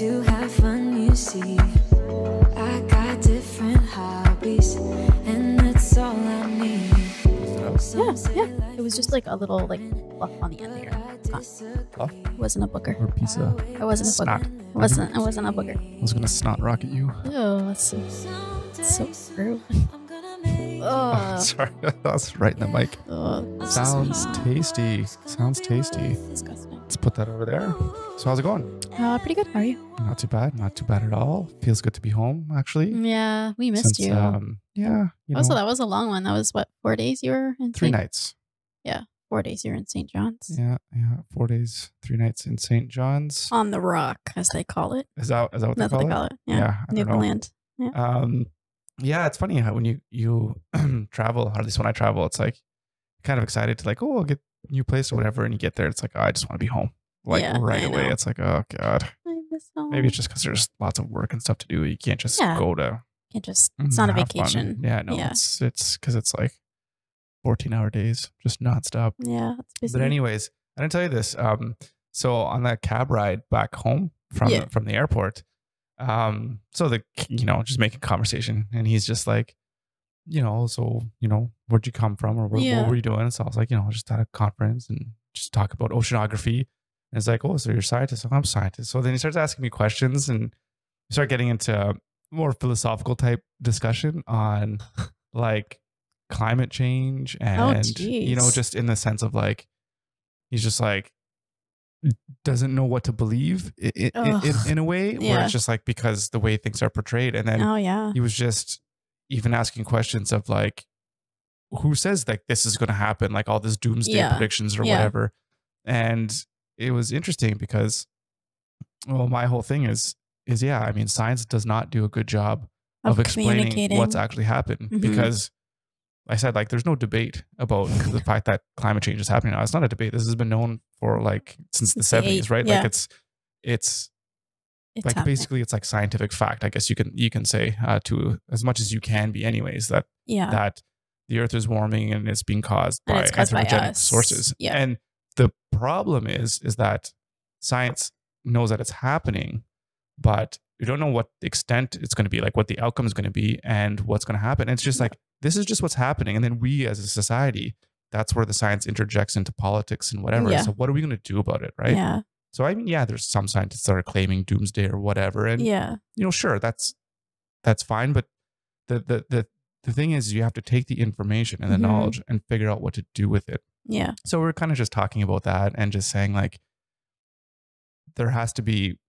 to have fun, you see. I got different hobbies, and that's all I need. Yeah. It was just like a little like fluff on the end here. Fluff? It wasn't a booger. Or pizza? It wasn't a Snot. booger. It wasn't a booger. I was gonna snot rocket you. Oh, that's so true. Oh, sorry, that's right in the mic. Sounds tasty. Sounds tasty. Disgusting. Let's put that over there. So how's it going? Pretty good. How are you? Not too bad. Not too bad at all. Feels good to be home, actually. Yeah, we missed you. Yeah. Also, that was a long one. That was what, 4 days you were in 3 nights. Yeah, 4 days you were in St. John's. Yeah. 4 days, 3 nights in St. John's. On the Rock, as they call it. Is that what That's they what they call it. Yeah. I don't know. Newfoundland. Yeah. Yeah, it's funny how when you travel, or at least when I travel, it's like kind of excited to like, oh, I'll get a new place or whatever, and you get there, it's like, oh, I just want to be home, like right away. It's like, oh god, I miss home. maybe it's just because there's lots of work and stuff to do. You can't just go to. Can't just. It's not a have vacation. fun. Yeah, no, it's because it's like 14-hour days, just nonstop. Yeah, it's busy. But anyways, I didn't tell you this. So on that cab ride back home from the airport. So just making conversation, and he's just like, where'd you come from, or what were you doing? So I was like, just at a conference and just talk about oceanography. And it's like, oh, so you're a scientist? I'm a scientist. So then he starts asking me questions, and we start getting into more philosophical type discussion on like climate change and, just in the sense of like, he's just like, doesn't know what to believe in a way where it's just like, because the way things are portrayed. And then he was just even asking questions of like, who says like this is going to happen, like all this doomsday predictions or whatever. And it was interesting because, well, my whole thing is I mean, science does not do a good job of explaining what's actually happened, because I said, like, there's no debate about the fact that climate change is happening now. It's not a debate. This has been known for like since the 70s, right? Yeah. Like it's like happening. Basically it's like scientific fact, I guess you can say, to as much as you can be anyways, that the earth is warming and it's being caused by anthropogenic sources. Yeah. And the problem is that science knows that it's happening, but you don't know what the extent it's going to be, like what the outcome is going to be and what's going to happen. And it's just like, this is just what's happening. And then we as a society, that's where the science interjects into politics and whatever. So what are we going to do about it? Right. Yeah. So, I mean, there's some scientists that are claiming doomsday or whatever. And, sure, that's fine. But the thing is, you have to take the information and the knowledge and figure out what to do with it. Yeah. So we're kind of just talking about that and just saying like, there has to be,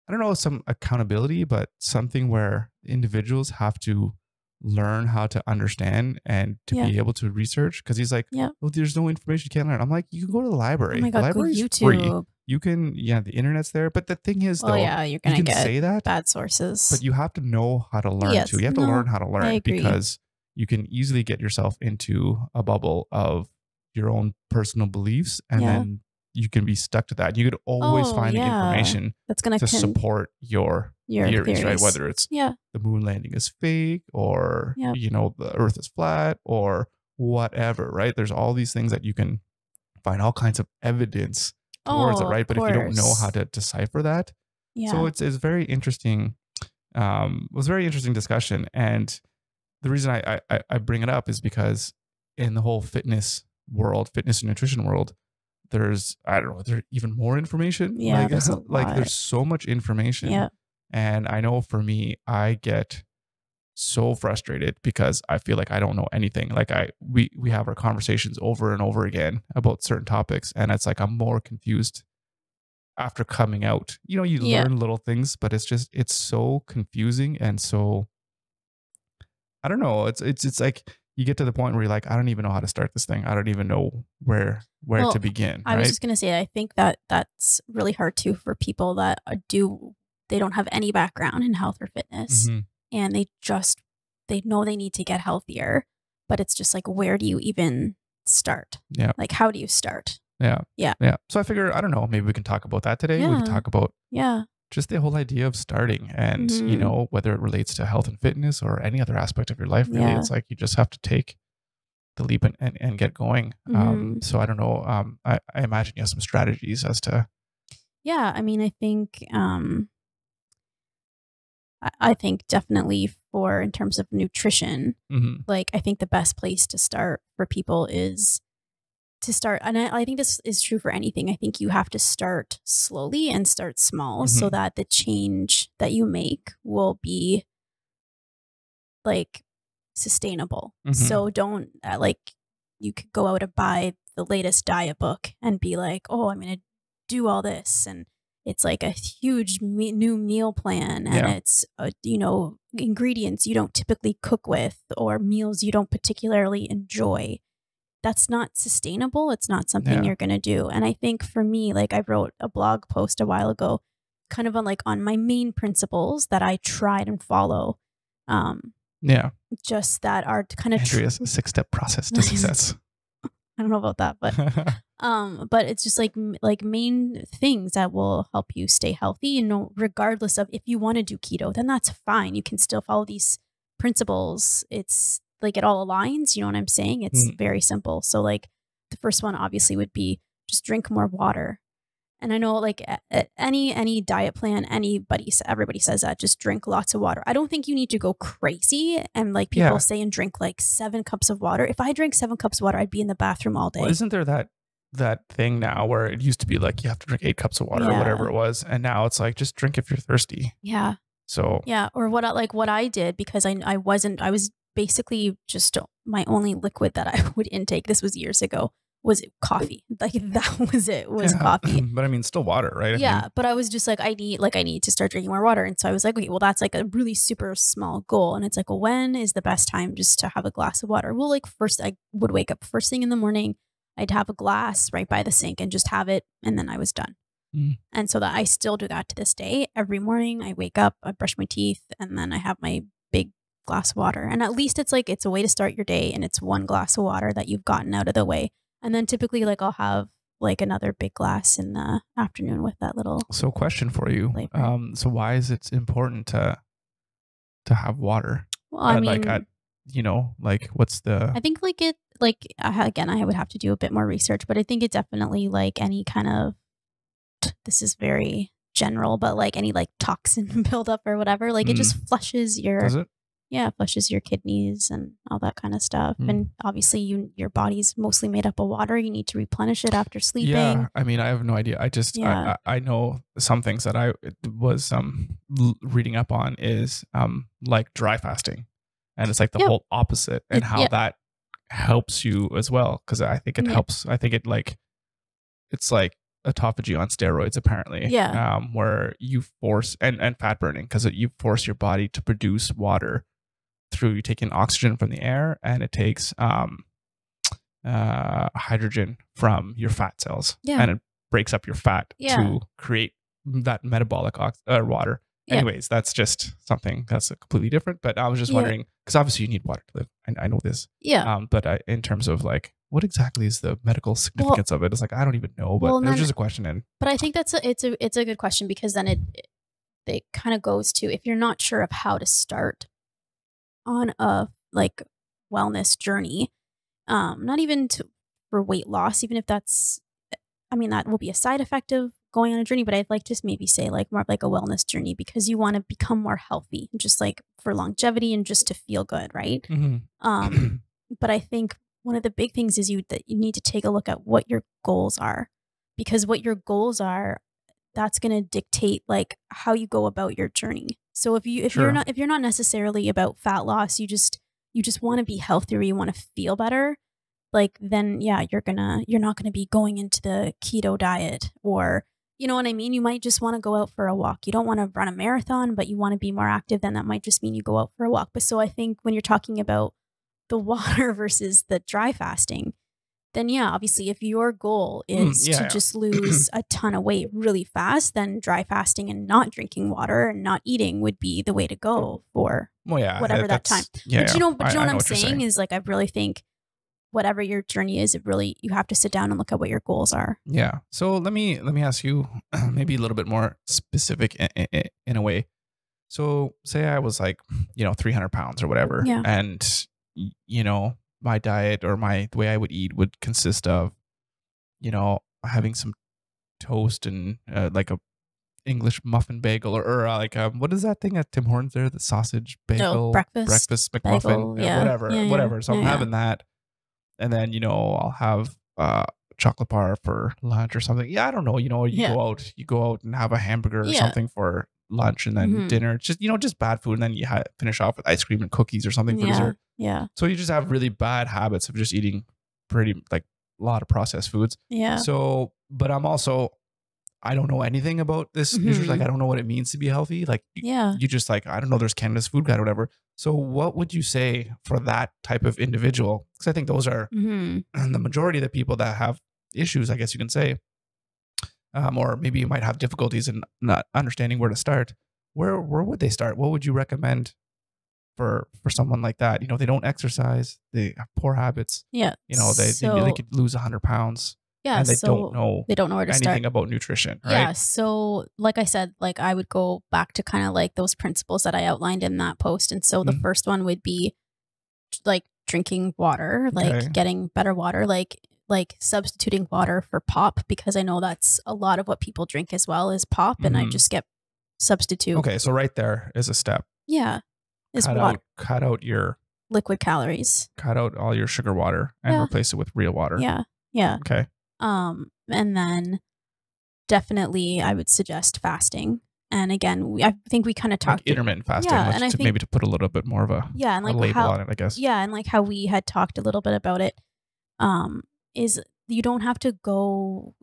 I don't know, some accountability, but something where individuals have to learn how to understand and to be able to research. Because he's like, well, there's no information you can't learn. I'm like, you can go to the library. Oh my God, the library's YouTube. Free. You can, the internet's there. But the thing is, though, you're gonna get say that, bad sources. but you have to know how to learn too. You have to learn how to learn, because you can easily get yourself into a bubble of your own personal beliefs, and then you can be stuck to that. You could always find the information that's going to support your theories, right? Whether it's the moon landing is fake, or the earth is flat, or whatever, right? There's all these things that you can find all kinds of evidence towards it, right? But if you don't know how to decipher that, so it's very interesting. It was a very interesting discussion, and the reason I bring it up is because in the whole fitness and nutrition world, there's even more information. There's so much information. And I know for me, I get so frustrated because I feel like I don't know anything. Like we have our conversations over and over again about certain topics, and it's like I'm more confused after coming out. You learn little things, but it's so confusing, and so I don't know. It's like you get to the point where you're like, I don't even know how to start this thing. I don't even know where to begin. I was just going to say, I think that's really hard too for people that they don't have any background in health or fitness, and they know they need to get healthier, but it's just like, where do you even start? Yeah. Like, how do you start? Yeah. So I figure, I don't know, maybe we can talk about that today. We can talk about just the whole idea of starting, and whether it relates to health and fitness or any other aspect of your life, really. It's like you just have to take the leap and get going. So I don't know. I imagine you have some strategies as to. Yeah, I mean, I think I think definitely for in terms of nutrition, like I think the best place to start for people is to start, and I think this is true for anything. I think you have to start slowly and start small so that the change that you make will be like sustainable. So don't like you could go out and buy the latest diet book and be like, oh, I'm going to do all this. And it's like a huge new meal plan. And it's, you know, ingredients you don't typically cook with or meals you don't particularly enjoy. That's not sustainable. It's not something you're going to do. And I think for me, like I wrote a blog post a while ago, kind of on my main principles that I tried and follow. Just that are kind of Andrea's 6-step process to success. I don't know about that, but it's just like main things that will help you stay healthy. You know, regardless of if you want to do keto, then that's fine. You can still follow these principles. It's like it all aligns. You know what I'm saying? It's very simple. So like the first one obviously would be just drink more water. And I know like any diet plan, everybody says that, just drink lots of water. I don't think you need to go crazy and like people say and drink like 7 cups of water. If I drank 7 cups of water, I'd be in the bathroom all day. Well, isn't there that thing now where it used to be like you have to drink 8 cups of water or whatever it was, and now it's like just drink if you're thirsty. Yeah. So or what I did, because I was basically just my only liquid that I would intake. This was years ago. Was coffee. Like that was it, coffee. But I mean, still water, right? I mean, but I was just like, I need to start drinking more water. And so I was like, okay, well, that's like a really super small goal. And it's like, well, when is the best time just to have a glass of water? Well, like first I would wake up first thing in the morning. I'd have a glass right by the sink and just have it. And then I was done. And so that I still do that to this day. Every morning I wake up, I brush my teeth, and then I have my big glass of water. And at least it's like, it's a way to start your day. And it's one glass of water that you've gotten out of the way. And then typically like I'll have like another big glass in the afternoon with that little. So question for you. So why is it important to have water? Well, I mean, what's the, I think again, I would have to do a bit more research, but I think it definitely like any kind of, this is very general, but like any like toxin buildup or whatever, like it just flushes your, does it? Yeah, it flushes your kidneys and all that kind of stuff. And obviously your body's mostly made up of water. You need to replenish it after sleeping. Yeah, I mean, I have no idea. I just, I know some things that I was reading up on is like dry fasting. And it's like the whole opposite, and how that helps you as well. Because I think it helps. I think it's like autophagy on steroids, apparently. Where you force, and fat burning, because you force your body to produce water through you taking oxygen from the air, and it takes hydrogen from your fat cells, and it breaks up your fat to create that metabolic water. Anyways, that's just something that's completely different. But I was just wondering, because obviously you need water to live. I know this. But in terms of like, what exactly is the medical significance of it? It's like, I don't even know, but it was just a question. But I think it's a good question, because then it kind of goes to, if you're not sure of how to start on a like wellness journey, not even for weight loss, even if that's, I mean, that will be a side effect of going on a journey, but I'd like to maybe say like more of like a wellness journey, because you want to become more healthy, just like for longevity and just to feel good, right? But I think one of the big things is that you need to take a look at what your goals are, because what your goals are, that's going to dictate like how you go about your journey. So if you're not necessarily about fat loss, you just want to be healthier, you want to feel better, like then you're not gonna be going into the keto diet, or you know what I mean? You might just want to go out for a walk. You don't want to run a marathon, but you want to be more active. Then that might just mean you go out for a walk. But so I think when you're talking about the water versus the dry fasting, then obviously if your goal is to just lose a ton of weight really fast, then dry fasting and not drinking water and not eating would be the way to go for whatever that time. But you know what I'm saying is like, I really think whatever your journey is, you have to sit down and look at what your goals are. Yeah. So let me ask you maybe a little bit more specific in a way. So say I was like, 300 pounds or whatever. And, my diet or the way I would eat would consist of, having some toast and like English muffin bagel or like what is that thing at Tim Hortons there? The sausage bagel, breakfast McMuffin, bagel, yeah. whatever. So I'm having that, and then I'll have chocolate bar for lunch or something. Yeah, I don't know. You go out and have a hamburger or something for lunch, and then dinner. Just just bad food, and then you finish off with ice cream and cookies or something for dessert. Yeah. So you just have really bad habits of just eating pretty like a lot of processed foods. Yeah. So, but I don't know anything about this. Usually, like, I don't know what it means to be healthy. Like, you just like, I don't know, there's Canada's Food Guide or whatever. So what would you say for that type of individual? Because I think those are the majority of the people that have issues, I guess you can say. Or maybe you might have difficulties in not understanding where to start. Where would they start? What would you recommend for someone like that? They don't exercise. They have poor habits. Yeah. They could lose 100 pounds. Yeah, and they don't know where to anything start about nutrition, right? Yeah, so like I said, like I would go back to kind of like those principles that I outlined in that post. And so the first one would be like drinking water, like getting better water, like substituting water for pop, because I know that's a lot of what people drink as well is pop, and I just get substitute. Okay, so right there is a step. Yeah, is water. Cut out your liquid calories. Cut out all your sugar water and replace it with real water. Yeah. Yeah. Okay. And then definitely I would suggest fasting. And again, I think we kind of talked intermittent fasting, and I think maybe to put a little bit more of a and like a label on it, I guess. Yeah, and like how we had talked a little bit about it, is you don't have to go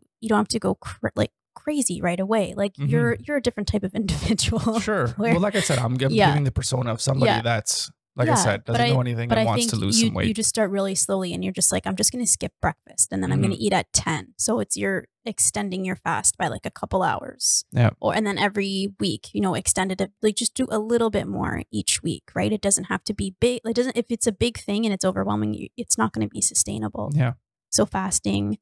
like crazy right away. Like you're a different type of individual. Sure. Well, like I said, I'm giving the persona of somebody that's, like I said, doesn't know anything and wants to lose some weight. You just start really slowly, and you're just like, I'm just going to skip breakfast, and then I'm going to eat at 10. So you're extending your fast by like a couple hours. Yeah. And then every week, extend it, like just do a little bit more each week, right? It doesn't have to be big. If it's a big thing and it's overwhelming, it's not going to be sustainable. Yeah. So fasting,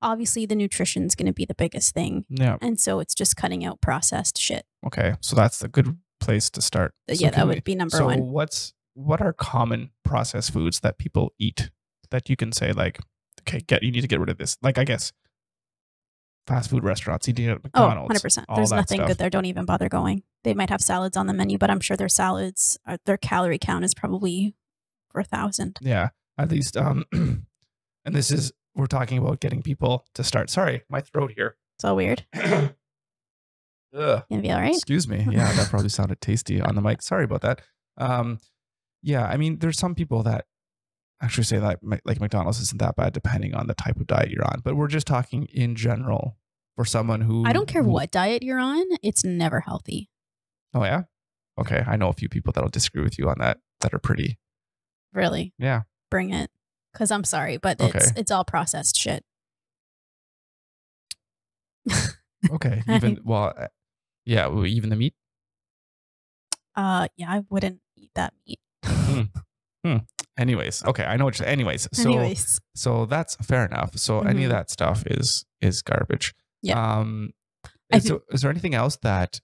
obviously the nutrition is going to be the biggest thing. Yeah. And so it's just cutting out processed shit. Okay. So that's a good place to start. So that would be number one. So what are common processed foods that people eat that you can say like, okay, you need to get rid of this? Like, I guess fast food restaurants, eating at McDonald's. 100%. There's nothing good there. Don't even bother going. They might have salads on the menu, but I'm sure their salads, their calorie count is probably 4,000. Yeah, at least. And we're talking about getting people to start. Sorry, my throat here. It's all weird. Ugh. Gonna be all right? Excuse me. Yeah, that probably sounded tasty on the mic. Sorry about that. Yeah, I mean, there's some people that actually say that like McDonald's isn't that bad depending on the type of diet you're on. But we're just talking in general for someone who... I don't care what diet you're on. It's never healthy. Oh, yeah? Okay. I know a few people that'll disagree with you on that are pretty... Really? Yeah. Bring it. Because I'm sorry, but it's all processed shit. Okay. Even the meat? Yeah, I wouldn't eat that meat. Anyways, okay, I know what you're... Anyways, so that's fair enough. So any of that stuff is garbage. Yeah. Is there anything else that...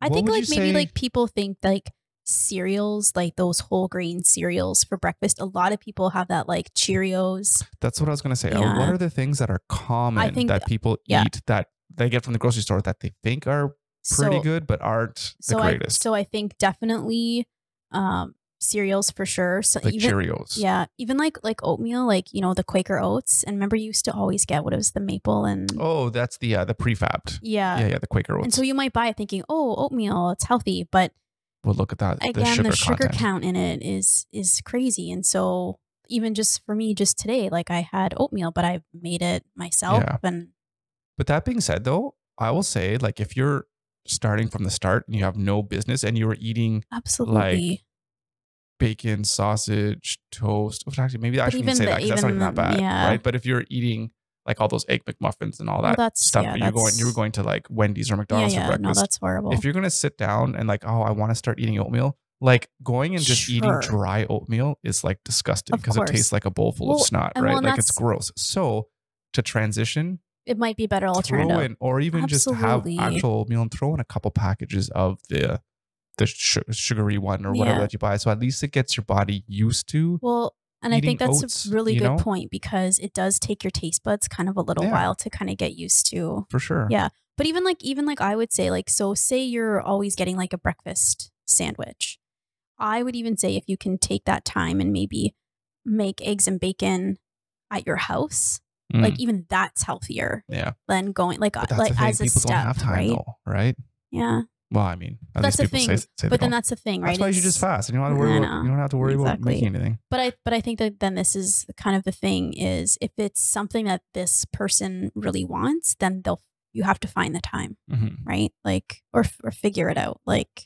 I think like maybe like people think like cereals, like those whole grain cereals for breakfast. A lot of people have that, like Cheerios. That's what I was going to say. Yeah. What are the things that are common that people eat that they get from the grocery store that they think are pretty good but aren't the greatest? I think definitely cereals for sure. So like even, Cheerios. Yeah. Even like oatmeal, like, the Quaker Oats. And remember you used to always get what it was, the maple and... Oh, that's the prefabbed. Yeah. Yeah, the Quaker Oats. And so you might buy it thinking, oh, oatmeal, it's healthy. But well, look at that. Again, the sugar count in it is crazy. And so even just for me, just today, like I had oatmeal, but I made it myself. Yeah. But that being said, though, I will say, like, if you're starting from the start and you have no business and you were eating like bacon, sausage, toast, which actually maybe I shouldn't say that because that's not even that bad, right? But if you're eating like all those egg McMuffins and all that stuff, and you were going to like Wendy's or McDonald's for breakfast. No, that's horrible. If you're gonna sit down and like, oh, I want to start eating oatmeal, like going and just eating dry oatmeal is like disgusting because it tastes like a bowl full of snot, right? Like it's gross. So to transition, it might be better alternative, or even just have actual oatmeal and throw in a couple packages of the sugary one or whatever that you buy. So at least it gets your body used to. Well, and I think that's a really good point because it does take your taste buds kind of a little while to kind of get used to. For sure. Yeah. But even like I would say, like, so say you're always getting like a breakfast sandwich. I would even say if you can take that time and maybe make eggs and bacon at your house, like even that's healthier. Yeah. Than going like as a people step, don't have time, right? Though, right? Yeah. Well, I mean, that's the thing. But then that's the thing, right? That's why you should just fast. And you don't have to worry about making anything. But I think that then this is kind of the thing is if it's something that this person really wants, then you have to find the time, right? Like or figure it out, like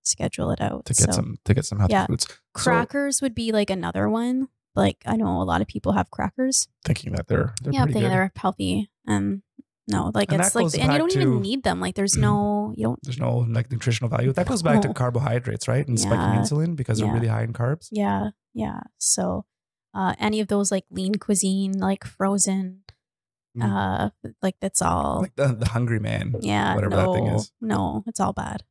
schedule it out to get some healthy foods. Crackers would be like another one. Like I know a lot of people have crackers, thinking that they're thinking they're healthy. No, like it's like, and you don't even need them. Like there's no like nutritional value. That goes back to carbohydrates, right? And spiking insulin because they're really high in carbs. Yeah. Yeah. So, any of those like lean cuisine, like frozen, like that's all like the Hungry Man. Yeah. Whatever that thing is. No, it's all bad.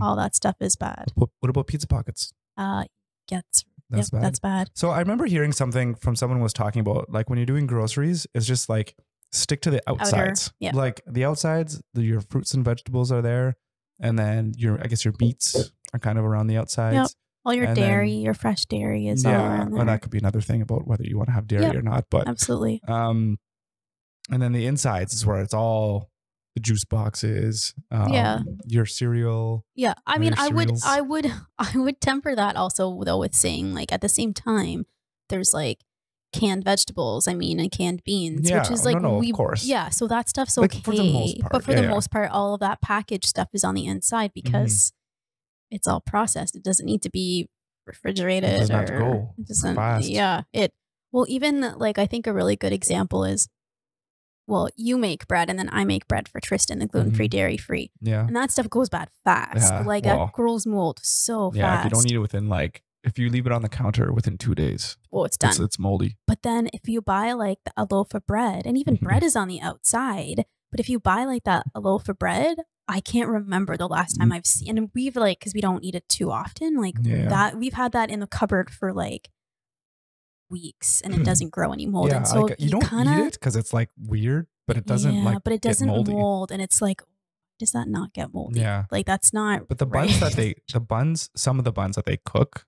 All that stuff is bad. What about pizza pockets? That's bad. That's bad. So I remember hearing something from someone who was talking about like when you're doing groceries, it's just like stick to the outsides. Like the outsides, your fruits and vegetables are there. And then your meats are kind of around the outsides. Yep. All your dairy, your fresh dairy is all around there. Well, that could be another thing about whether you want to have dairy or not. But absolutely. And then the insides is where it's all the juice boxes, your cereal. Yeah. I mean, I would temper that also though with saying like at the same time, there's like canned vegetables, and canned beans, which is like of course. Yeah, so that stuff's okay. For the most part, but for the most part, all of that packaged stuff is on the inside because it's all processed. It doesn't need to be refrigerated. It doesn't have to go fast. Yeah. Well, even like I think a really good example is, well, you make bread and then I make bread for Tristan, the gluten-free, dairy-free. Yeah. And that stuff goes bad fast. Yeah, like that grows mold so fast. Yeah, if you don't eat it within if you leave it on the counter within 2 days, it's done. It's moldy. But then if you buy like a loaf of bread, and even bread is on the outside, but if you buy like a loaf of bread, I can't remember the last time I've seen, and we've like, because we don't eat it too often, like that we've had that in the cupboard for like weeks and it doesn't grow any mold. And so you don't eat it because it's like weird, but it doesn't but it doesn't mold, and it's like, does that not get moldy? Yeah. Like that's not. But the buns some of the buns that they cook,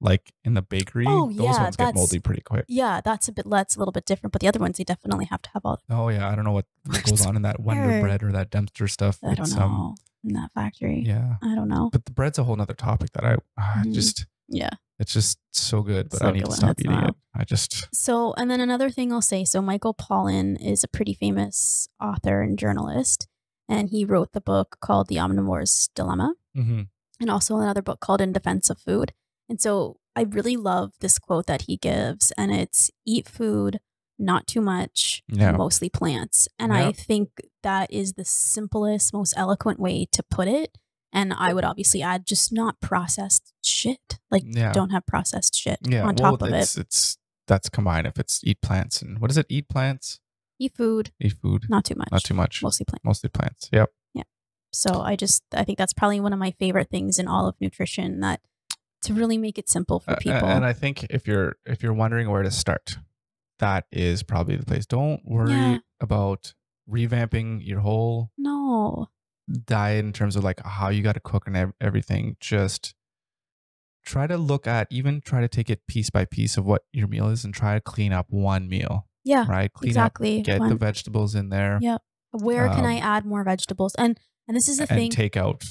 like in the bakery, those ones get moldy pretty quick. Yeah, that's a little bit different. But the other ones, they definitely have to have all. Oh yeah, I don't know what goes on in that Wonder Bread or that Dempster stuff. I don't know. In that factory. Yeah. I don't know. But the bread's a whole nother topic that I just. Yeah. It's just so good, but I need to stop eating it. So, and then another thing I'll say, so Michael Pollan is a pretty famous author and journalist, and he wrote the book called The Omnivore's Dilemma, and also another book called In Defense of Food. And so I really love this quote that he gives, and it's eat food, not too much, mostly plants. And I think that is the simplest, most eloquent way to put it. And I would obviously add just not processed shit. Like don't have processed shit on top of it. That's combined. If it's eat plants and what is it? Eat plants? Eat food. Eat food. Not too much. Not too much. Mostly plants. Mostly plants. Yep. Yeah. So I think that's probably one of my favorite things in all of nutrition, that to really make it simple for people. And I think if you're wondering where to start, that is probably the place. Don't worry about revamping your whole diet in terms of like how you got to cook and everything. Just try to take it piece by piece of what your meal is and try to clean up one meal. Yeah. Right. Clean up, get the vegetables in there. Yeah. Where can I add more vegetables? And this is the thing. And take out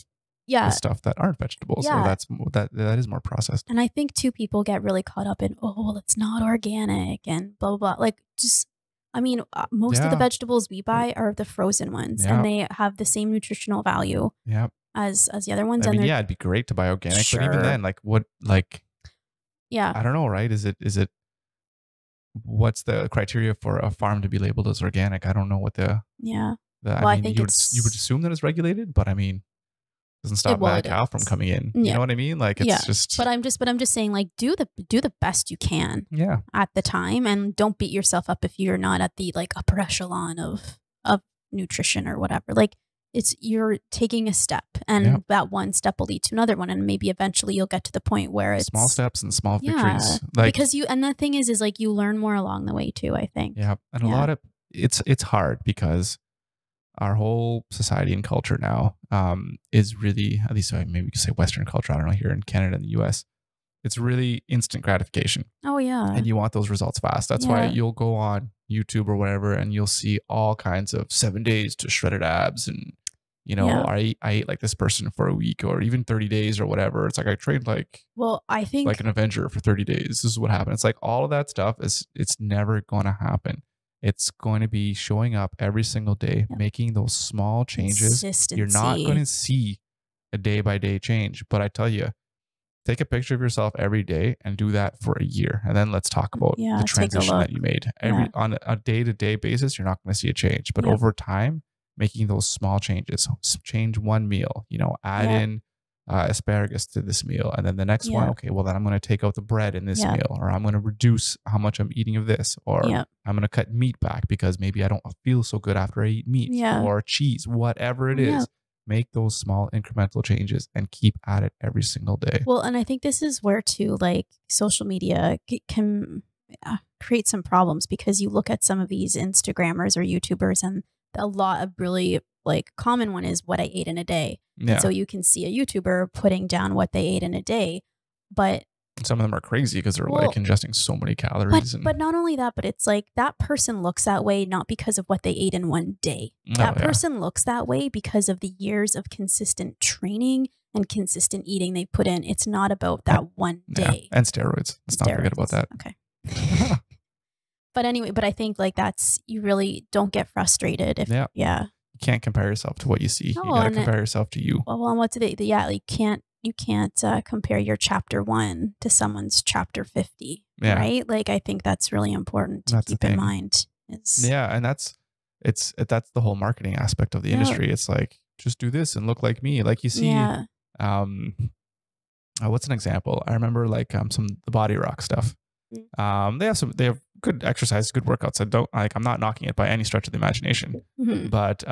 the stuff that aren't vegetables. Yeah. So that is more processed. And I think too, people get really caught up in, well, it's not organic and blah, blah, blah. Like most of the vegetables we buy are the frozen ones, and they have the same nutritional value as the other ones. It'd be great to buy organic, but even then, I don't know, right? Is it what's the criteria for a farm to be labeled as organic? I don't know what I think you would assume that it's regulated, but doesn't stop mad cow from coming in. You know what I mean? Like it's just. But I'm just saying, like, do the best you can. Yeah. At the time, and don't beat yourself up if you're not at the like upper echelon of nutrition or whatever. Like you're taking a step, and that one step will lead to another one, and maybe eventually you'll get to the point where it's small steps and small victories. Because and the thing is like you learn more along the way too, I think. Yeah, and a lot of it's hard because our whole society and culture now is really, at least maybe we could say Western culture, I don't know, here in Canada and the US, it's really instant gratification. Oh, yeah. And you want those results fast. That's why you'll go on YouTube or whatever and you'll see all kinds of 7 days to shredded abs. And, you know, I ate like this person for a week or even 30 days or whatever. It's like I trained like, I think like an Avenger for 30 days. This is what happened. It's like all of that stuff it's never going to happen. It's going to be showing up every single day, making those small changes. You're not going to see a day by day change. But I tell you, take a picture of yourself every day and do that for a year. And then let's talk about the transition that you made. On a day-to-day basis, you're not going to see a change. But over time, making those small changes, change one meal, you know, add in asparagus to this meal. And then the next one, okay, well then I'm going to take out the bread in this meal, or I'm going to reduce how much I'm eating of this, or I'm going to cut meat back because maybe I don't feel so good after I eat meat or cheese, whatever it is. Make those small incremental changes and keep at it every single day. Well, and I think this is where too, like social media can create some problems, because you look at some of these Instagrammers or YouTubers, and a lot of really like common one is what I ate in a day. Yeah. So you can see a YouTuber putting down what they ate in a day, but some of them are crazy because they're like ingesting so many calories. But not only that, but it's like that person looks that way not because of what they ate in one day. That person looks that way because of the years of consistent training and consistent eating they put in. It's not about that one day. And steroids. Let's not forget about that. Okay. But anyway, but I think like you really don't get frustrated if you can't compare yourself to what you see. You got to compare yourself to you. Well, and what's you can't compare your chapter 1 to someone's chapter 50, right? Like, I think that's really important to keep in mind. And that's the whole marketing aspect of the industry. It's like, just do this and look like me. Like you see, what's an example? I remember like the Body Rock stuff. They have good exercise, good workouts. I'm not knocking it by any stretch of the imagination, but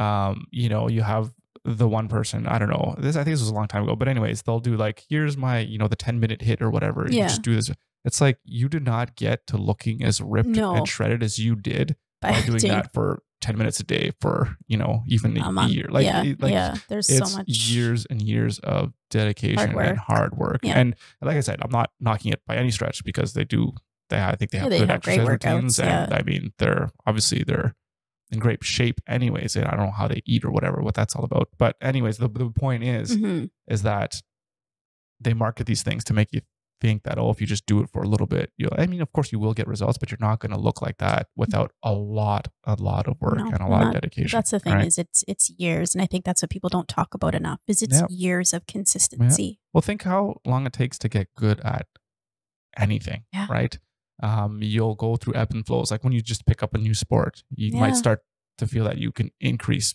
you know, you have the one person, I don't know, I think this was a long time ago, but anyways, they'll do like, here's my, you know, the 10-minute hit or whatever. You just do this. It's like, you did not get to looking as ripped and shredded as you did by doing that for 10 minutes a day for, you know, even a year. There's so much years and years of dedication and hard work. And like I said, I'm not knocking it by any stretch, because I think they have good exercise routines. And I mean, they're in great shape anyways, and I don't know how they eat or what that's all about. But anyways, the point is that they market these things to make you think that, if you just do it for a little bit, I mean, of course you will get results, but you're not going to look like that without a lot of work and a lot of dedication. That's the thing, right? Is it's years. And I think that's what people don't talk about enough, is it's years of consistency. Well, think how long it takes to get good at anything, right? You'll go through ebb and flows. Like when you just pick up a new sport, you might start to feel that you can increase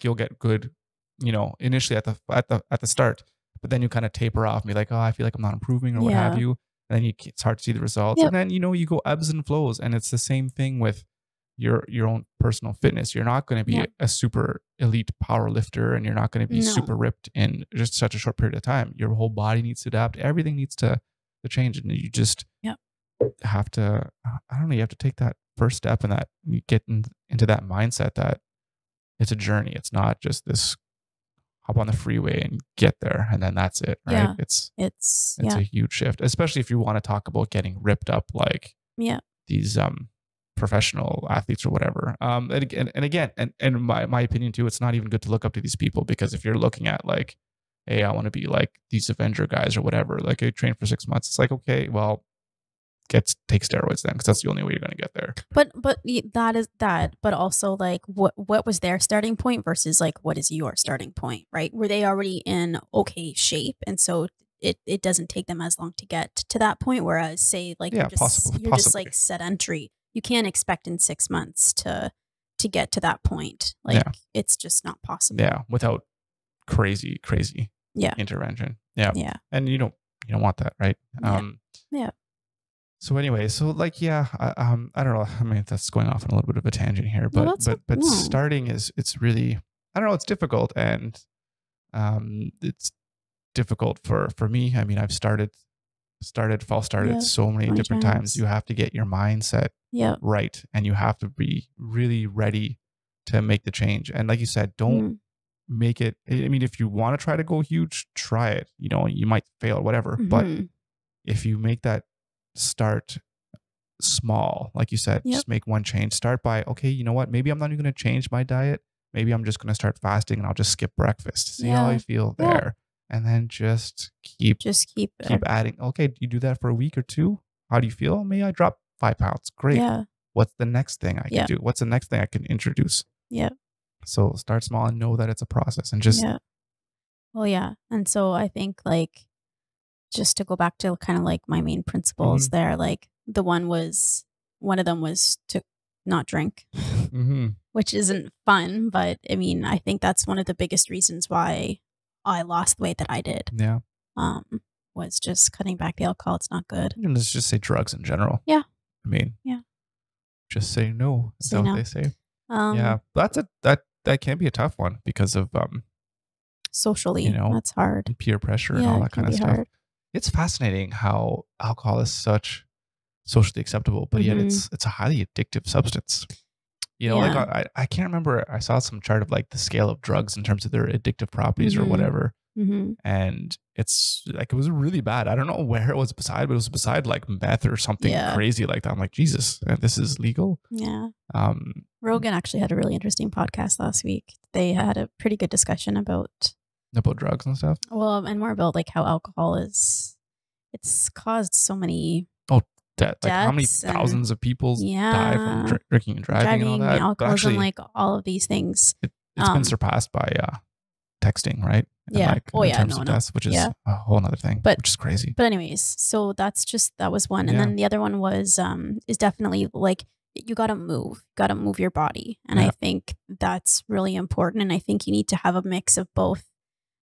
you'll get good, you know, initially at the start, but then you kind of taper off and be like, I feel like I'm not improving or what have you. And then it's hard to see the results. And then, you know, you go ebbs and flows, and it's the same thing with your own personal fitness. You're not going to be a super elite power lifter, and you're not going to be super ripped in just such a short period of time. Your whole body needs to adapt. Everything needs to change, and you just have to, I don't know, you have to take that first step, and that you get into that mindset that it's a journey. It's not just this hop on the freeway and get there and then that's it, right? It's a huge shift, especially if you want to talk about getting ripped up like these professional athletes or whatever. And again, in my opinion too, it's not even good to look up to these people, because if you're looking at like, hey, I want to be like these Avenger guys or whatever, like I trained for 6 months, it's like, okay, well, take steroids then, because that's the only way you're going to get there. But that is that. But also, like, what was their starting point versus like what is your starting point, right? Were they already in okay shape, and so it doesn't take them as long to get to that point? Whereas, say, like you're just like sedentary, you can't expect in 6 months to get to that point. Like it's just not possible. Yeah, without crazy intervention. Yeah. And you don't want that, right? So anyway, so like, I don't know. I mean, that's going off on a little bit of a tangent here, but starting it's really, I don't know, it's difficult, and it's difficult for me. I mean, I've started so many different times. You have to get your mindset right, and you have to be really ready to make the change. And like you said, don't make it. I mean, if you want to try to go huge, try it. You know, you might fail, whatever. But if you make that start small, like you said, just make one change. Start by, okay, you know what? Maybe I'm not even going to change my diet. Maybe I'm just going to start fasting and I'll just skip breakfast. See how I feel there. And then just keep adding. Okay, you do that for a week or two. How do you feel? Maybe I drop 5 pounds. Great. Yeah. What's the next thing I can do? What's the next thing I can introduce? Yeah. So start small and know that it's a process and just. Yeah. Well, yeah. And so I think like, just to go back to kind of like my main principles there, like one of them was to not drink, which isn't fun. But I mean, I think that's one of the biggest reasons why I lost the weight that I did. Yeah. Was just cutting back the alcohol. It's not good. And let's just say drugs in general. Yeah. I mean, just say no. Is that what they say? Yeah. That can be a tough one because of socially, you know, that's hard. Peer pressure and all that kind of stuff. Hard. It's fascinating how alcohol is such socially acceptable, but yet it's a highly addictive substance. You know, like I can't remember. I saw some chart of like the scale of drugs in terms of their addictive properties or whatever. And it's like, it was really bad. I don't know where it was beside, but it was beside like meth or something crazy like that. I'm like, Jesus, this is legal. Yeah. Rogan actually had a really interesting podcast last week. They had a pretty good discussion about drugs and stuff. Well, and more about like how alcohol it's caused so many deaths. Like how many thousands of people die from drinking and driving and all that. Alcoholism, actually, like all of these things. It's been surpassed by texting, right? And yeah. Like, in terms of deaths, which is a whole other thing, which is crazy. But anyways, so that was one. And then the other one was is definitely like you got to move your body. And I think that's really important. And I think you need to have a mix of both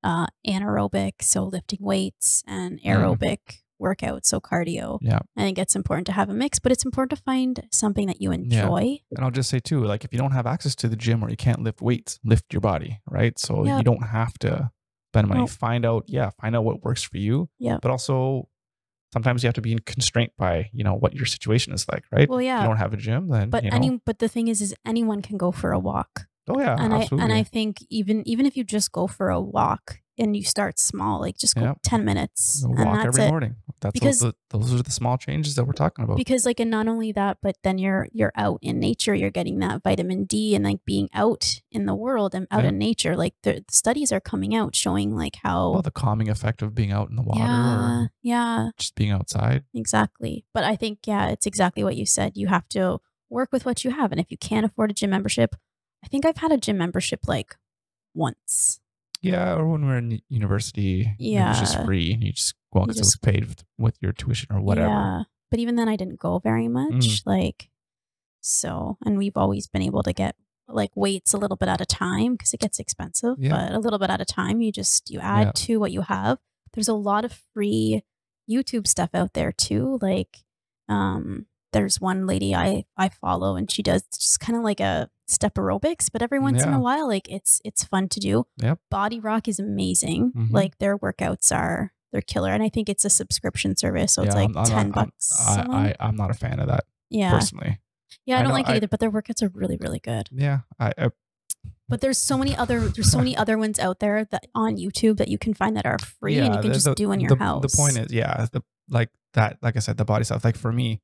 anaerobic, so lifting weights, and aerobic workout, so cardio. Yeah. I think it's important to have a mix, but it's important to find something that you enjoy. Yeah. And I'll just say too, like if you don't have access to the gym or you can't lift weights, lift your body, right? So you don't have to spend money. Find out what works for you. Yeah. But also sometimes you have to be constrained by, you know, what your situation is like, right? Well, yeah. If you don't have a gym, then but but the thing is anyone can go for a walk. Oh yeah, and absolutely. I think even if you just go for a walk and you start small, like just go 10 minutes. Walk every morning. Those are the small changes that we're talking about. Because like, and not only that, but then you're out in nature, you're getting that vitamin D and like being out in the world and out in nature. Like the studies are coming out showing like how the calming effect of being out in the water or just being outside. Exactly. But I think, it's exactly what you said. You have to work with what you have. And if you can't afford a gym membership, I think I've had a gym membership like once. Yeah, or when we're in university, it was just free and you just go because it was paid with your tuition or whatever. Yeah, but even then I didn't go very much. And we've always been able to get like weights a little bit at a time because it gets expensive, but a little bit at a time, you add to what you have. There's a lot of free YouTube stuff out there too. Like, there's one lady I follow and she does just kind of like a step aerobics, but every once in a while, like it's fun to do. Yep. Body Rock is amazing. Like their workouts they're killer. And I think it's a subscription service. So it's like $10. I'm not a fan of that personally. Yeah, I don't like it either, but their workouts are really, really good. Yeah. But there's so many other ones out there that on YouTube that you can find that are free and you can just do in your house. The point is, like I said, the body stuff, like for me,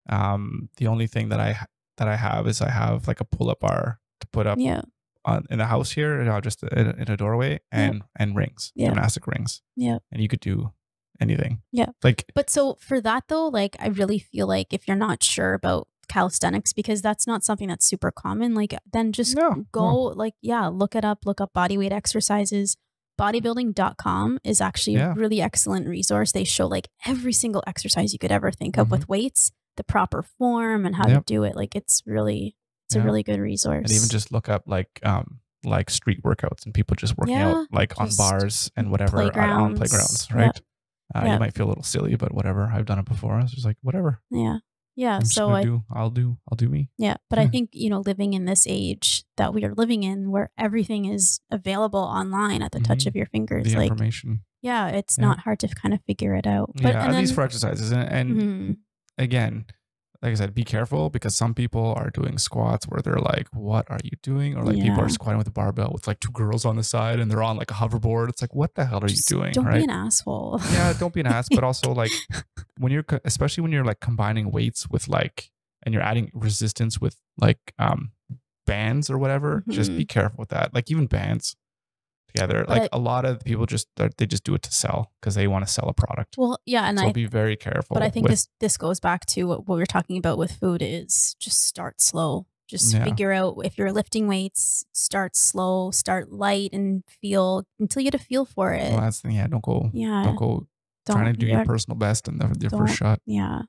the only thing that I have is I have like a pull-up bar to put up in the house here, just in a doorway and rings, gymnastic rings. Yeah. And you could do anything. Yeah. But so for that though, like I really feel like if you're not sure about calisthenics, because that's not something that's super common, like then just look up body weight exercises. Bodybuilding.com is actually a really excellent resource. They show like every single exercise you could ever think of with weights, the proper form and how to do it. Like it's a really good resource. And even just look up like street workouts and people just working out like on bars and whatever on playgrounds, right? You might feel a little silly, but whatever. I've done it before. I was just like, whatever. Yeah. Yeah. So I'll do me. Yeah. But I think, living in this age that we are living in where everything is available online at the touch of your fingers, the information. Yeah. It's not hard to kind of figure it out. But at least for exercises. And again, like I said, be careful, because some people are doing squats where they're like, what are you doing? Or like people are squatting with a barbell with like 2 girls on the side and they're on like a hoverboard. It's like, what the hell are you doing? Don't be an asshole. Yeah, don't be an ass. But also like especially when you're like combining weights with like, and you're adding resistance with like bands or whatever, just be careful with that. Like even bands together, like a lot of people they just do it to sell because they want to sell a product. Well, yeah, and so be very careful. But I think this goes back to what we were talking about with food, is just start slow. Just figure out, if you're lifting weights, start slow, start light, and feel until you get a feel for it. Well, that's the thing. Don't go trying to do your personal best in the first shot. Yeah.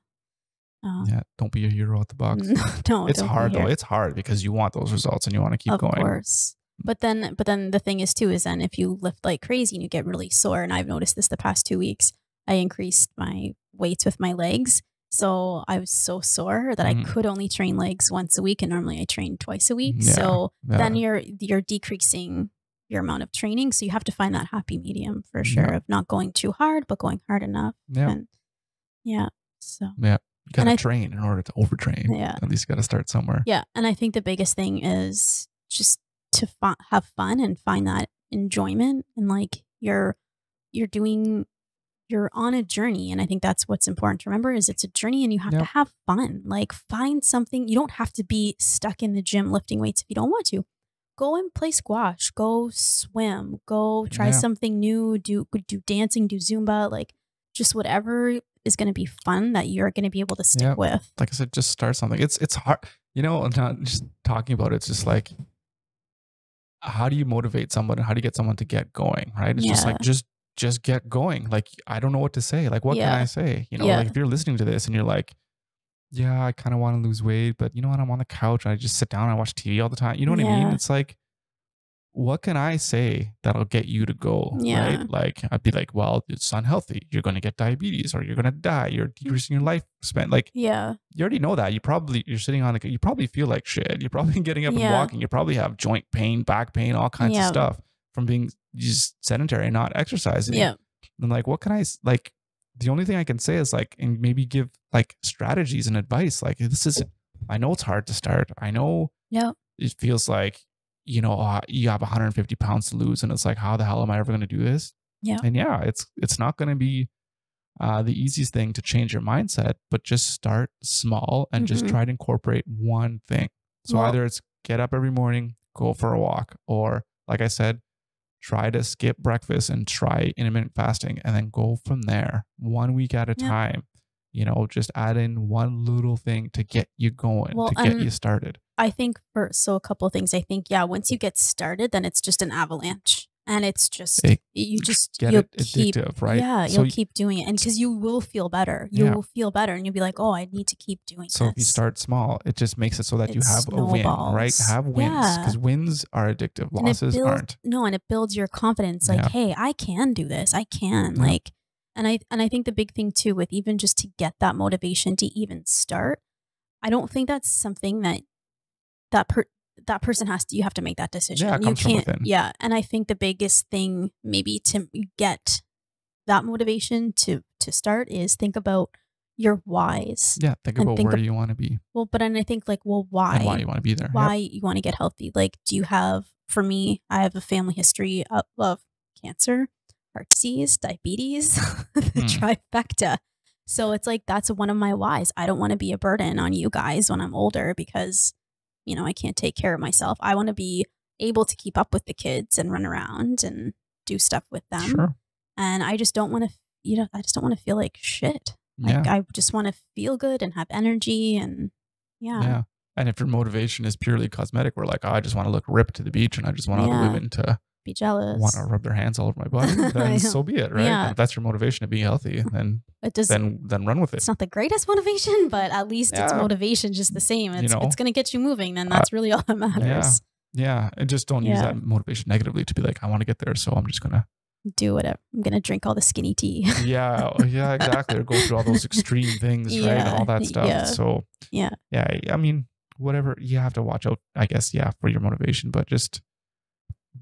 Don't be a hero at the box. No, it's hard though. It's hard because you want those results and you want to keep going. Of course. But then the thing is too, is then if you lift like crazy and you get really sore, and I've noticed this the past 2 weeks, I increased my weights with my legs. So I was so sore that I could only train legs once a week, and normally I train twice a week. Then you're decreasing your amount of training. So you have to find that happy medium for sure of not going too hard, but going hard enough. So you gotta train in order to overtrain. At least you gotta start somewhere. And I think the biggest thing is just to have fun and find that enjoyment, and like you're on a journey. And I think that's what's important to remember, is it's a journey and you have to have fun. Like find something. You don't have to be stuck in the gym lifting weights if you don't want to. Go and play squash, go swim, go try something new, do dancing, do Zumba, like just whatever is going to be fun that you're going to be able to stick with. Like I said, just start something. It's hard, not just talking about it. It's just like, how do you motivate someone? How do you get someone to get going? Right? It's just like, just get going. Like, I don't know what to say. Like, what can I say? Like if you're listening to this and you're like, yeah, I kind of want to lose weight, but you know what? I'm on the couch and I just sit down and I watch TV all the time. You know what I mean? It's like, what can I say that'll get you to go? Right? Like, I'd be like, well, it's unhealthy. You're going to get diabetes, or you're going to die. You're decreasing your lifespan. Like, you already know that. You're sitting on you probably feel like shit. You're probably getting up and walking. You probably have joint pain, back pain, all kinds of stuff from being just sedentary and not exercising. And like, what can like, the only thing I can say is like, and maybe give like strategies and advice. Like, I know it's hard to start. I know it feels like, you have 150 pounds to lose, and it's like, how the hell am I ever going to do this? And it's not going to be the easiest thing to change your mindset, but just start small and just try to incorporate one thing. So either it's get up every morning, go for a walk, or like I said, try to skip breakfast and try intermittent fasting, and then go from there 1 week at a time. Just add in one little thing to get you going, to get you started. I think a couple of things. I think, once you get started, then it's just an avalanche, and it's just, you'll keep addictive, right? Yeah. You'll keep doing it. And because you will feel better, will feel better, and you'll be like, oh, I need to keep doing this. So if you start small, it just makes it so that you have a win, right? Have wins, because wins are addictive. Losses aren't. No. And it builds your confidence. Like, hey, I can do this. I can like, and I think the big thing too, with even just to get that motivation to even start, I don't think that's something that person you have to make that decision. You can't. And I think the biggest thing maybe to get that motivation to start is think about your whys. Think about where you want to be. Well, but then I think like, well, why? And why you want to be there. Why you want to get healthy. Like, for me, I have a family history of cancer, heart disease, diabetes, the trifecta. So it's like, that's one of my whys. I don't want to be a burden on you guys when I'm older, because I can't take care of myself. I want to be able to keep up with the kids and run around and do stuff with them. Sure. And I just don't want to, I just don't want to feel like shit. Like, I just want to feel good and have energy and And if your motivation is purely cosmetic, we're like, oh, I just want to look ripped to the beach and I just want other women to be jealous, want to rub their hands all over my body, then so be it, right? And if that's your motivation to be healthy, then then run with it. It's not the greatest motivation, but at least it's motivation just the same. It's going to get you moving, then that's really all that matters. And just don't use that motivation negatively to be like, I want to get there, so I'm just going to do whatever. I'm going to drink all the skinny tea. Exactly. Or go through all those extreme things, right? And all that stuff. So I mean, whatever, you have to watch out, I guess, for your motivation, but just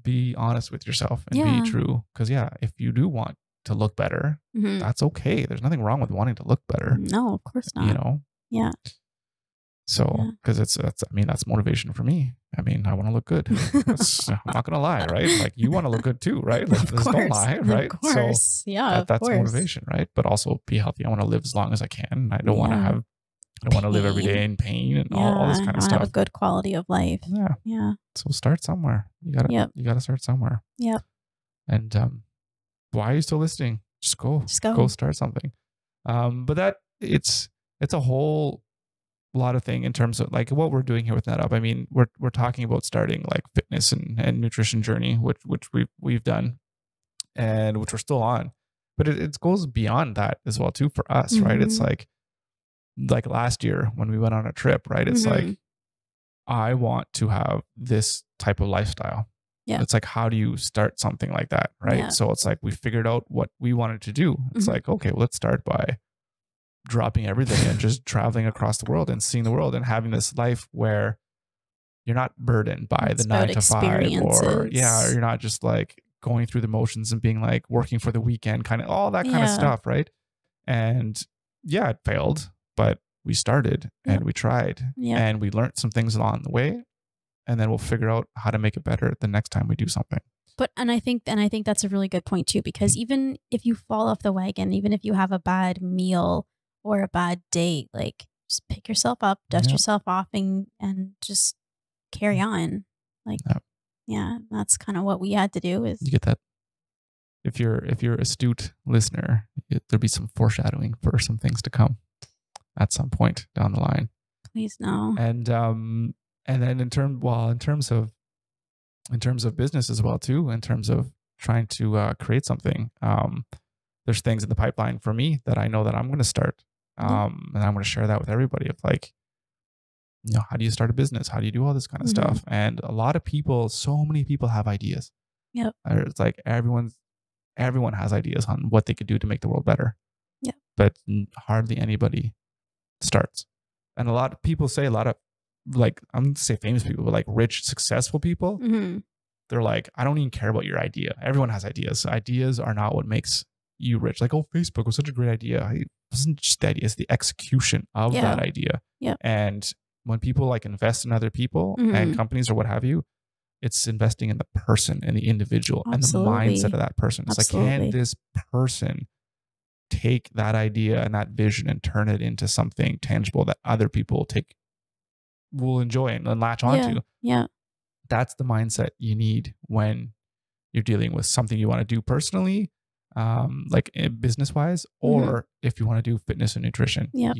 be honest with yourself and be true. Because if you do want to look better, that's okay. There's nothing wrong with wanting to look better. No, of course not. So, because that's motivation for me. I mean, I want to look good. I'm not going to lie, right? Like you want to look good too, right? Like don't lie, right? Of course. So that's motivation, right? But also be healthy. I want to live as long as I can. I don't want to live every day in pain and all this kind of stuff. Have a good quality of life. Yeah. Yeah. So start somewhere. You gotta start somewhere. Yep. And why are you still listening? Just go start something. But it's a whole lot of thing in terms of like what we're doing here with NetUp. I mean, we're talking about starting like fitness and nutrition journey, which we've done and which we're still on, but it goes beyond that as well too for us, right? It's like last year when we went on a trip, right? It's like, I want to have this type of lifestyle. Yeah. It's like, how do you start something like that? Right. Yeah. So it's like, we figured out what we wanted to do. It's like, okay, well, let's start by dropping everything and just traveling across the world and seeing the world and having this life where you're not burdened by the 9 to 5 or you're not just like going through the motions and being like working for the weekend, kind of all that kind of stuff. Right. And yeah, it failed, but we started and we tried and we learned some things along the way, and then we'll figure out how to make it better the next time we do something. But, and I think that's a really good point too, because even if you fall off the wagon, even if you have a bad meal or a bad date, like just pick yourself up, dust yourself off and just carry on. Like, that's kind of what we had to do. Is you get that? If you're an astute listener, there'll be some foreshadowing for some things to come at some point down the line. Please no. And then in terms of business as well too, in terms of trying to create something, there's things in the pipeline for me that I know that I'm going to start. And I'm going to share that with everybody of like, how do you start a business? How do you do all this kind of stuff? And a lot of people, so many people have ideas. Yep. It's like everyone has ideas on what they could do to make the world better. Yeah. But hardly anybody starts. And a lot of people say, like, I'm going to say famous people, but like rich, successful people, they're like, I don't even care about your idea. Everyone has ideas. Ideas are not what makes you rich. Like, oh, Facebook was such a great idea. It wasn't just the idea, it's the execution of that idea. Yeah. And when people like invest in other people and companies or what have you, it's investing in the person and the individual and the mindset of that person. It's like, can this person take that idea and that vision and turn it into something tangible that other people will enjoy and latch onto? Yeah. That's the mindset you need when you're dealing with something you want to do personally, like business wise, or if you want to do fitness and nutrition. You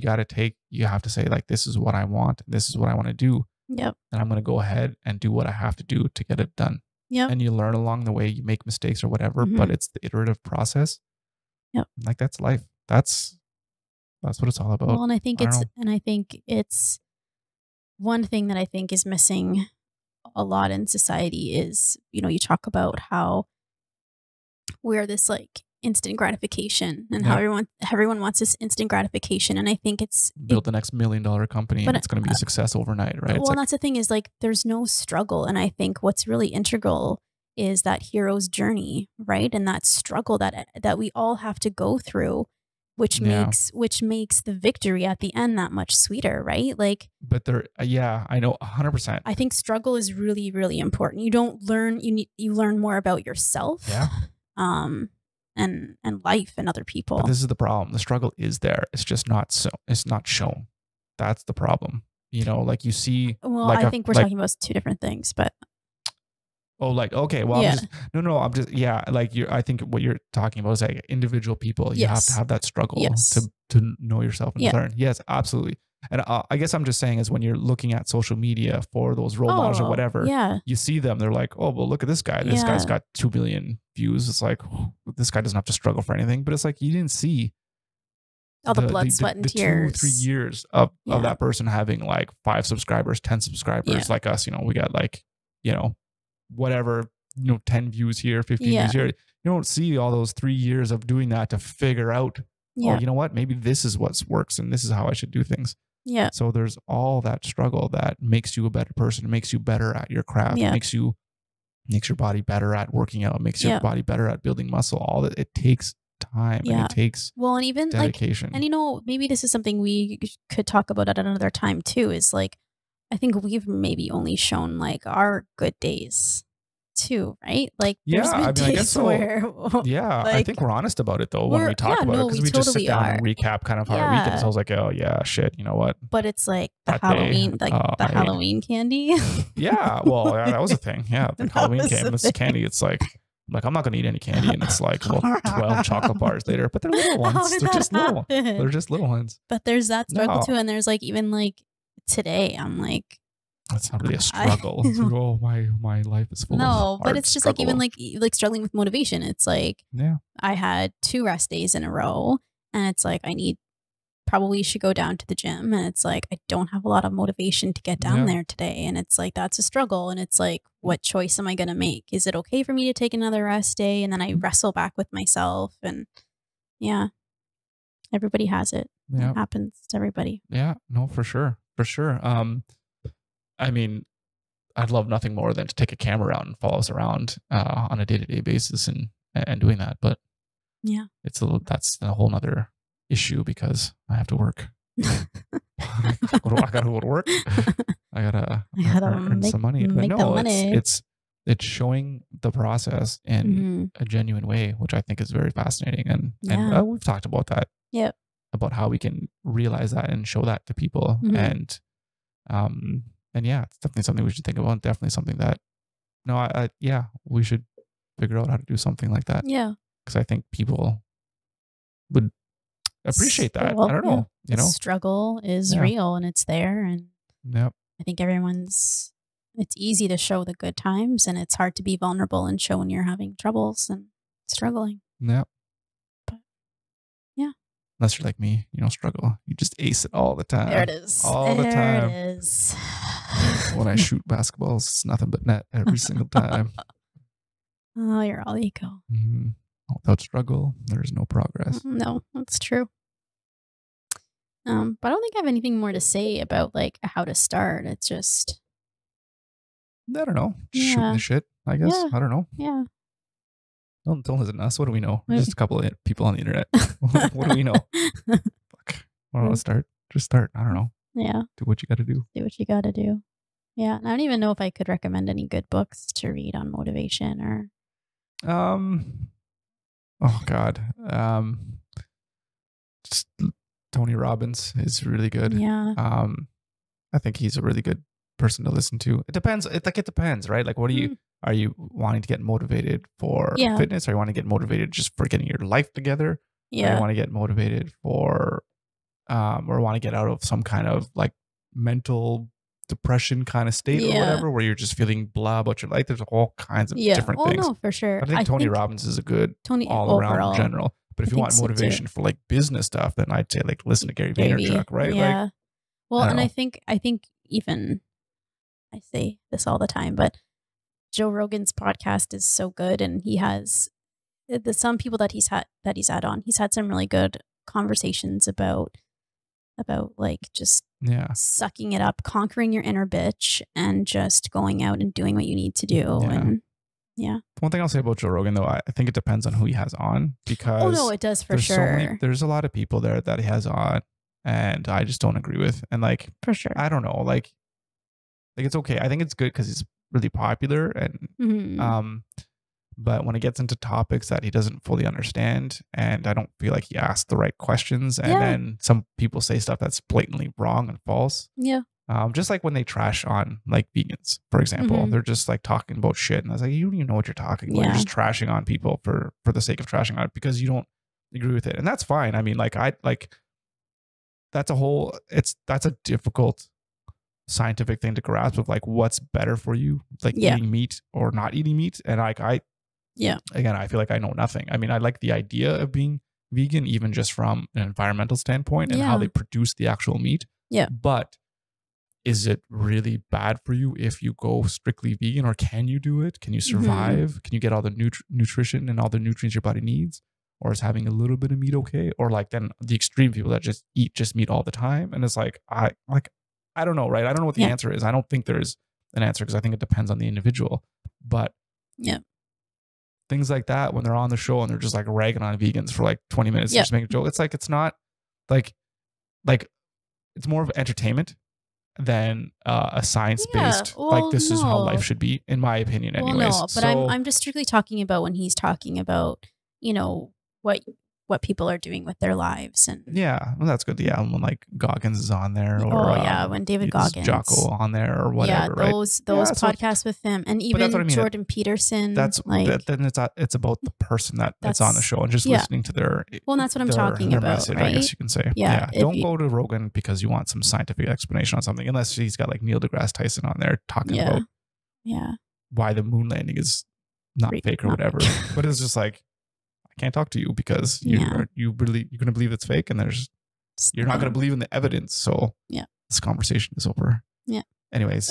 have to say like, this is what I want. This is what I want to do. Yep. And I'm going to go ahead and do what I have to do to get it done. Yep. And you learn along the way, you make mistakes or whatever, but it's the iterative process. Yep. Like that's life. That's what it's all about. Well, and I think it's one thing that I think is missing a lot in society is, you talk about how we're this like instant gratification and how everyone wants this instant gratification. And I think build the next $1 million company and it's going to be a success overnight, right? Well, that's the thing is like, there's no struggle. And I think what's really integral is that hero's journey, right? And that struggle that we all have to go through, which makes the victory at the end that much sweeter, right? Like, but I know 100%. I think struggle is really, really important. You don't learn, you learn more about yourself. Yeah. And life and other people. But this is the problem. The struggle is there. It's just it's not shown. That's the problem. Like you see. Well, like I think we're talking about two different things, but. Oh, like, okay. Well, I'm just, like I think what you're talking about is like individual people. You have to have that struggle to know yourself and learn. Yes, absolutely. And I guess I'm just saying is when you're looking at social media for those role models or whatever, you see them, they're like, oh, well, look at this guy. This guy's got 2 billion views. It's like, this guy doesn't have to struggle for anything. But it's like, you didn't see all the blood, sweat, and tears. 2 3 years of that person having like 5 subscribers, 10 subscribers like us. We got like, whatever, 10 views here, 15 views here. You don't see all those 3 years of doing that to figure out, oh, you know what? Maybe this is what works and this is how I should do things. Yeah. So there's all that struggle that makes you a better person, makes you better at your craft, makes your body better at working out, makes your body better at building muscle. All that it takes time and it takes and even dedication. And maybe this is something we could talk about at another time too, is like, I think we've maybe only shown like our good days too, right? Like, there's been days, I guess so. Where, I think we're honest about it though when we talk about it, because we just sit down and recap kind of our weekend. So I was like, oh yeah, shit, you know what? But it's like the Halloween, Halloween candy. Well, that was a thing. Yeah, the Halloween came. This candy, it's like I'm not gonna eat any candy, and it's like 12 chocolate bars later, but they're little ones. They're just little. They're just little ones. But there's that struggle too, and there's like even like today, I'm like, that's not really a struggle. It's like, oh, my life is full of but it's just struggle. like even like struggling with motivation. It's like, I had 2 rest days in a row, and it's like probably should go down to the gym, and it's like I don't have a lot of motivation to get down there today, and it's like that's a struggle, and it's like, what choice am I going to make? Is it okay for me to take another rest day? And then I wrestle back with myself, and everybody has it. It happens to everybody. Yeah, no, for sure. I mean, I'd love nothing more than to take a camera out and follow us around on a day-to-day basis and doing that. But that's a whole nother issue because I have to work. I gotta go to work. I gotta earn some money. But no, it's showing the process in a genuine way, which I think is very fascinating. And we've talked about that. Yep. About how we can realize that and show that to people. And it's definitely something we should think about. Definitely something that we should figure out how to do something like that. Yeah. Because I think people would appreciate that. I don't know. The struggle is real and it's there. And I think it's easy to show the good times, and it's hard to be vulnerable and show when you're having troubles and struggling. Yeah. But unless you're like me, you don't struggle. You just ace it all the time. There it is. All the time. There it is. When I shoot basketballs, it's nothing but net every single time. Oh, you're all ego. Mm-hmm. Without struggle, there's no progress. No, that's true. But I don't think I have anything more to say about like how to start. It's just, I don't know, shooting the shit, I guess. I don't know. Yeah. Don't listen to us. What do we know? We're just a couple of people on the internet. What do we know? Fuck. I don't know. Start. Just start. I don't know. Yeah. Do what you got to do. Do what you got to do. Yeah. And I don't even know if I could recommend any good books to read on motivation or. Oh God. Just Tony Robbins is really good. Yeah. I think he's a really good person to listen to. It depends. It depends, right? Like, what are you wanting to get motivated for fitness? Or you want to get motivated just for getting your life together? Yeah. Or you want to get motivated for, or want to get out of some kind of like mental depression kind of state or whatever, where you're just feeling blah about your life. There's all kinds of different things. Oh, no, for sure. I think Tony Robbins is a good all around in general. But if you want motivation for like business stuff, then I'd say like listen to Gary Vaynerchuk, right? Yeah. Like, well, and I think even I say this all the time, but Joe Rogan's podcast is so good, and he has some people that he's had on. He's had some really good conversations about like just sucking it up, conquering your inner bitch, and just going out and doing what you need to do. And one thing I'll say about Joe Rogan, though, I think it depends on who he has on, because it does for sure. There's a lot of people there that he has on, and I just don't agree with. And like, for sure, I don't know, like it's okay. I think it's good because he's really popular, and but when it gets into topics that he doesn't fully understand, and I don't feel like he asked the right questions, and then some people say stuff that's blatantly wrong and false. Yeah. Just like when they trash on like vegans, for example, they're just like talking about shit, and I was like, you don't even know what you're talking about. You're just trashing on people for the sake of trashing on it because you don't agree with it, and that's fine. I mean, that's a difficult scientific thing to grasp of like what's better for you, like eating meat or not eating meat, and like again, I feel like I know nothing. I mean, I like the idea of being vegan, even just from an environmental standpoint and how they produce the actual meat. Yeah. But is it really bad for you if you go strictly vegan, or can you do it? Can you survive? Can you get all the nutrition and all the nutrients your body needs? Or is having a little bit of meat okay? Or like then the extreme people that just eat meat all the time. And it's like, I don't know, right? I don't know what the answer is. I don't think there's an answer because I think it depends on the individual. But things like that when they're on the show and they're just like ragging on vegans for like 20 minutes, just making a joke. It's like, it's not like it's more of entertainment than a science-based, like this is how life should be, in my opinion anyways. No, but so, I'm just strictly talking about when he's talking about, you know, what people are doing with their lives. And yeah, well, that's good. Yeah, when like Goggins is on there, or when David Goggins, Jocko on there, or whatever. Those podcasts with him, and even I mean. Jordan Peterson. That's like then it's about the person that's on the show and just listening to their. Well, and that's what I'm talking about, message, right? I guess you can say. Yeah. Don't go to Rogan because you want some scientific explanation on something, unless he's got like Neil deGrasse Tyson on there talking about why the moon landing is not fake or whatever. But it's just like, can't talk to you because you're going to believe it's fake, and you're not going to believe in the evidence. So this conversation is over. Yeah. Anyways,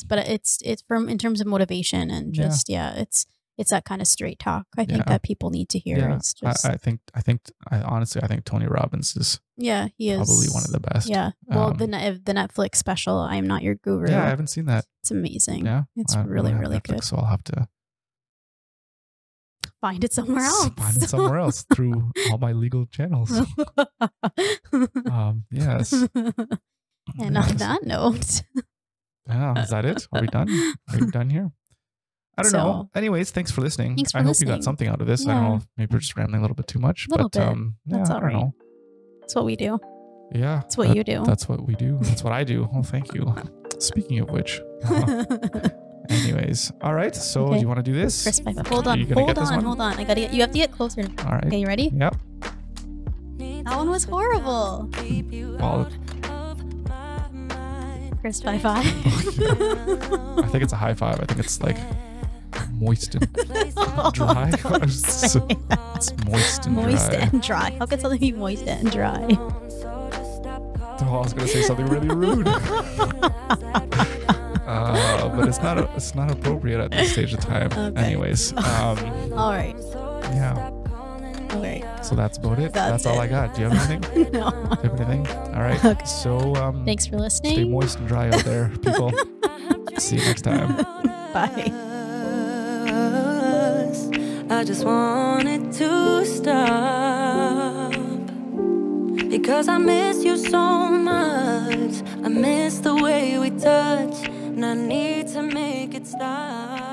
but it's from in terms of motivation and just it's that kind of straight talk. I think that people need to hear. Yeah. It's just, I think Tony Robbins is he is probably one of the best. Yeah. Well, the Netflix special, I Am Not Your Guru. Yeah, I haven't seen that. It's amazing. Yeah, it's really Netflix, good. So I'll have to find it somewhere else. Find it somewhere else through all my legal channels. Yes. And on that note. Yeah, is that it? Are we done? Are we done here? I don't know. Anyways, thanks for listening. I hope you got something out of this. I don't know. Maybe we're just rambling a little bit too much. That's all right. Know. That's what we do. Yeah. That's what you do. That's what we do. That's what I do. Oh, thank you. Speaking of which. Anyways, all right. So do you want to do this? Chris, hold on. I gotta get. You have to get closer. All right. Okay, you ready? Yep. That one was horrible. Well, Chris, high five. I think it's a high five. I think it's like moist and dry. It's moist and dry. Moist and dry. How can something be moist and dry? Oh, I was gonna say something really rude. But it's not appropriate at this stage of time. Okay. Anyways. All right. Yeah. Okay. So that's about it. That's all I got. Do you have anything? No. Do you have anything? All right. Okay. So thanks for listening. Stay moist and dry out there, people. See you next time. Bye. I just wanted to stop because I miss you so much. I miss the way we touch, and I need to make it stop.